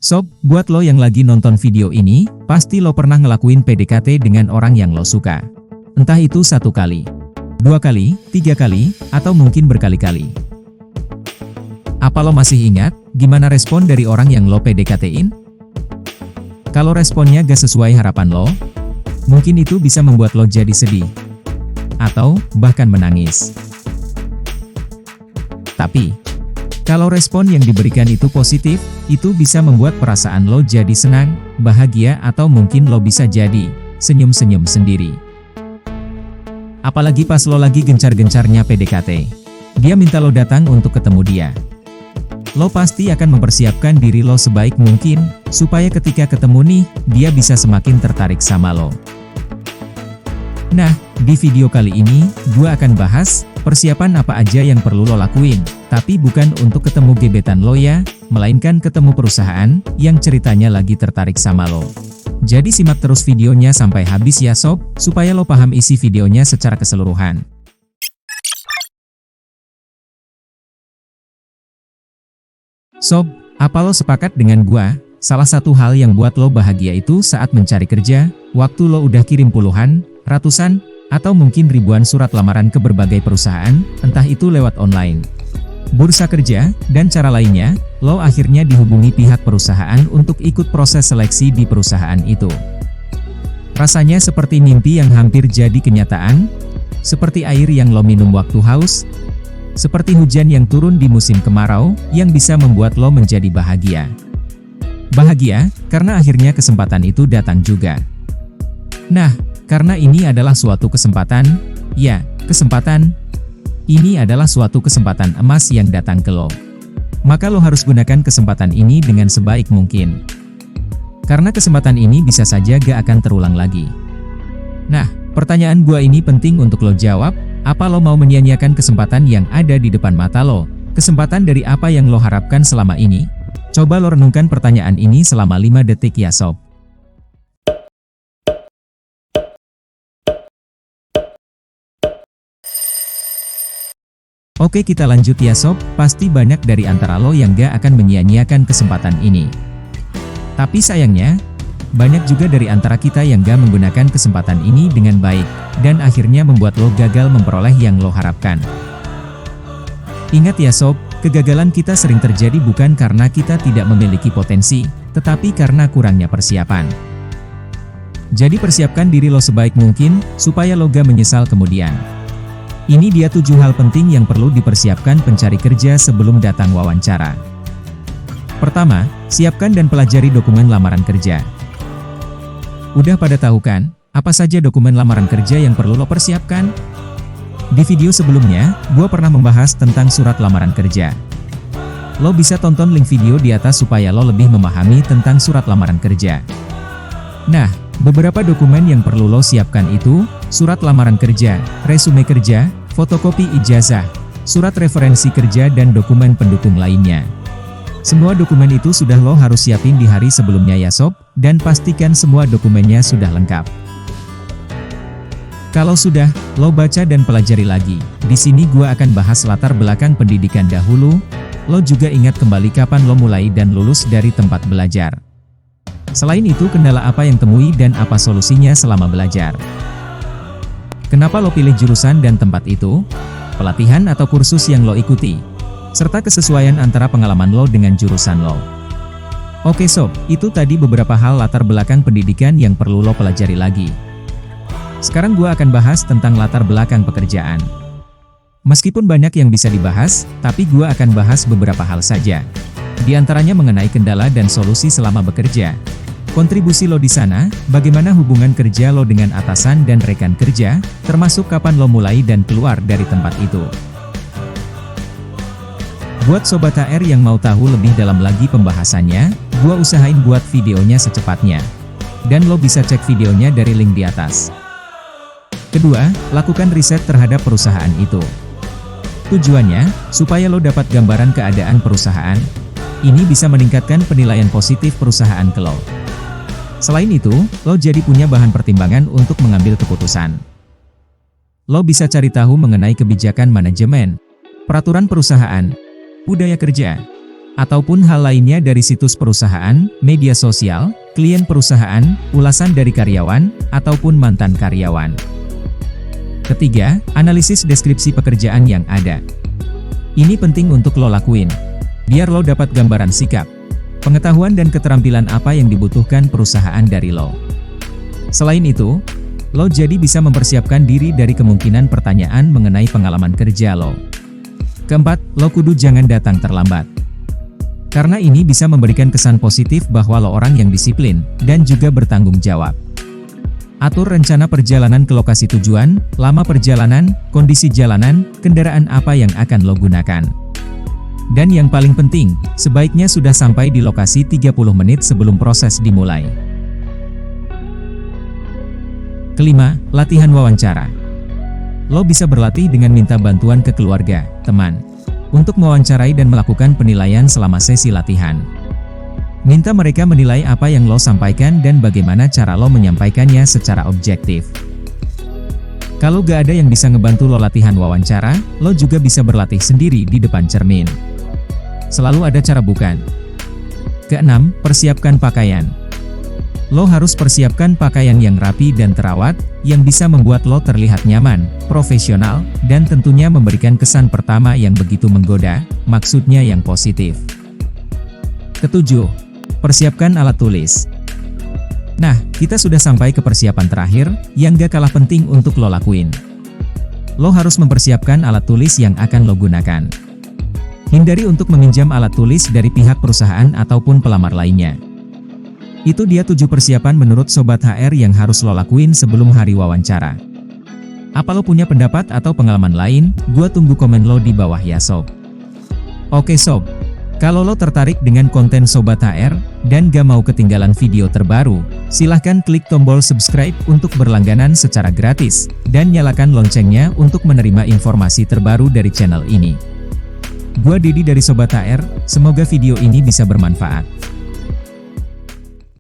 Sob, buat lo yang lagi nonton video ini, pasti lo pernah ngelakuin PDKT dengan orang yang lo suka. Entah itu 1 kali, 2 kali, 3 kali, atau mungkin berkali-kali. Apa lo masih ingat, gimana respon dari orang yang lo PDKT-in? Kalau responnya gak sesuai harapan lo, mungkin itu bisa membuat lo jadi sedih. Atau, bahkan menangis. Tapi, kalau respon yang diberikan itu positif, itu bisa membuat perasaan lo jadi senang, bahagia, atau mungkin lo bisa jadi senyum-senyum sendiri. Apalagi pas lo lagi gencar-gencarnya PDKT. Dia minta lo datang untuk ketemu dia. Lo pasti akan mempersiapkan diri lo sebaik mungkin, supaya ketika ketemu nih, dia bisa semakin tertarik sama lo. Nah, di video kali ini, gua akan bahas persiapan apa aja yang perlu lo lakuin, tapi bukan untuk ketemu gebetan lo ya, melainkan ketemu perusahaan yang ceritanya lagi tertarik sama lo. Jadi simak terus videonya sampai habis ya sob, supaya lo paham isi videonya secara keseluruhan. Sob, apa lo sepakat dengan gua? Salah satu hal yang buat lo bahagia itu saat mencari kerja, waktu lo udah kirim puluhan, ratusan, atau mungkin ribuan surat lamaran ke berbagai perusahaan, entah itu lewat online, bursa kerja, dan cara lainnya, lo akhirnya dihubungi pihak perusahaan untuk ikut proses seleksi di perusahaan itu. Rasanya seperti mimpi yang hampir jadi kenyataan, seperti air yang lo minum waktu haus, seperti hujan yang turun di musim kemarau, yang bisa membuat lo menjadi bahagia. Bahagia, karena akhirnya kesempatan itu datang juga. Nah, karena ini adalah suatu kesempatan, ya, kesempatan. Ini adalah suatu kesempatan emas yang datang ke lo. Maka lo harus gunakan kesempatan ini dengan sebaik mungkin. Karena kesempatan ini bisa saja gak akan terulang lagi. Nah, pertanyaan gua ini penting untuk lo jawab, apa lo mau menyia-nyiakan kesempatan yang ada di depan mata lo? Kesempatan dari apa yang lo harapkan selama ini? Coba lo renungkan pertanyaan ini selama 5 detik ya sob. Oke kita lanjut ya sob, pasti banyak dari antara lo yang gak akan menyia-nyiakan kesempatan ini. Tapi sayangnya, banyak juga dari antara kita yang gak menggunakan kesempatan ini dengan baik, dan akhirnya membuat lo gagal memperoleh yang lo harapkan. Ingat ya sob, kegagalan kita sering terjadi bukan karena kita tidak memiliki potensi, tetapi karena kurangnya persiapan. Jadi persiapkan diri lo sebaik mungkin, supaya lo gak menyesal kemudian. Ini dia 7 hal penting yang perlu dipersiapkan pencari kerja sebelum datang wawancara. Pertama, siapkan dan pelajari dokumen lamaran kerja. Udah pada tahu kan, apa saja dokumen lamaran kerja yang perlu lo persiapkan? Di video sebelumnya, gua pernah membahas tentang surat lamaran kerja. Lo bisa tonton link video di atas supaya lo lebih memahami tentang surat lamaran kerja. Nah, beberapa dokumen yang perlu lo siapkan itu, surat lamaran kerja, resume kerja, fotokopi ijazah, surat referensi kerja dan dokumen pendukung lainnya. Semua dokumen itu sudah lo harus siapin di hari sebelumnya ya sob, dan pastikan semua dokumennya sudah lengkap. Kalau sudah, lo baca dan pelajari lagi. Di sini gua akan bahas latar belakang pendidikan dahulu, lo juga ingat kembali kapan lo mulai dan lulus dari tempat belajar. Selain itu kendala apa yang temui dan apa solusinya selama belajar. Kenapa lo pilih jurusan dan tempat itu? Pelatihan atau kursus yang lo ikuti? Serta kesesuaian antara pengalaman lo dengan jurusan lo. Oke sob, itu tadi beberapa hal latar belakang pendidikan yang perlu lo pelajari lagi. Sekarang gua akan bahas tentang latar belakang pekerjaan. Meskipun banyak yang bisa dibahas, tapi gua akan bahas beberapa hal saja. Di antaranya mengenai kendala dan solusi selama bekerja. Kontribusi lo di sana, bagaimana hubungan kerja lo dengan atasan dan rekan kerja, termasuk kapan lo mulai dan keluar dari tempat itu. Buat Sobat HR yang mau tahu lebih dalam lagi pembahasannya, gua usahain buat videonya secepatnya. Dan lo bisa cek videonya dari link di atas. Kedua, lakukan riset terhadap perusahaan itu. Tujuannya, supaya lo dapat gambaran keadaan perusahaan. Ini bisa meningkatkan penilaian positif perusahaan ke lo. Selain itu, lo jadi punya bahan pertimbangan untuk mengambil keputusan. Lo bisa cari tahu mengenai kebijakan manajemen, peraturan perusahaan, budaya kerja, ataupun hal lainnya dari situs perusahaan, media sosial, klien perusahaan, ulasan dari karyawan, ataupun mantan karyawan. Ketiga, analisis deskripsi pekerjaan yang ada. Ini penting untuk lo lakuin, biar lo dapat gambaran sikap, pengetahuan dan keterampilan apa yang dibutuhkan perusahaan dari lo. Selain itu, lo jadi bisa mempersiapkan diri dari kemungkinan pertanyaan mengenai pengalaman kerja lo. Keempat, lo kudu jangan datang terlambat. Karena ini bisa memberikan kesan positif bahwa lo orang yang disiplin, dan juga bertanggung jawab. Atur rencana perjalanan ke lokasi tujuan, lama perjalanan, kondisi jalanan, kendaraan apa yang akan lo gunakan. Dan yang paling penting, sebaiknya sudah sampai di lokasi 30 menit sebelum proses dimulai. Kelima, latihan wawancara. Lo bisa berlatih dengan minta bantuan ke keluarga, teman, untuk mewawancarai dan melakukan penilaian selama sesi latihan. Minta mereka menilai apa yang lo sampaikan dan bagaimana cara lo menyampaikannya secara objektif. Kalau gak ada yang bisa ngebantu lo latihan wawancara, lo juga bisa berlatih sendiri di depan cermin. Selalu ada cara bukan? Keenam, persiapkan pakaian. Lo harus persiapkan pakaian yang rapi dan terawat, yang bisa membuat lo terlihat nyaman, profesional, dan tentunya memberikan kesan pertama yang begitu menggoda, maksudnya yang positif. Ketujuh, persiapkan alat tulis. Nah, kita sudah sampai ke persiapan terakhir, yang gak kalah penting untuk lo lakuin. Lo harus mempersiapkan alat tulis yang akan lo gunakan. Hindari untuk meminjam alat tulis dari pihak perusahaan ataupun pelamar lainnya. Itu dia 7 persiapan menurut Sobat HR yang harus lo lakuin sebelum hari wawancara. Apa lo punya pendapat atau pengalaman lain? Gua tunggu komen lo di bawah ya sob. Oke sob, kalau lo tertarik dengan konten Sobat HR, dan gak mau ketinggalan video terbaru, silahkan klik tombol subscribe untuk berlangganan secara gratis, dan nyalakan loncengnya untuk menerima informasi terbaru dari channel ini. Gua Didi dari Sobat HR, semoga video ini bisa bermanfaat.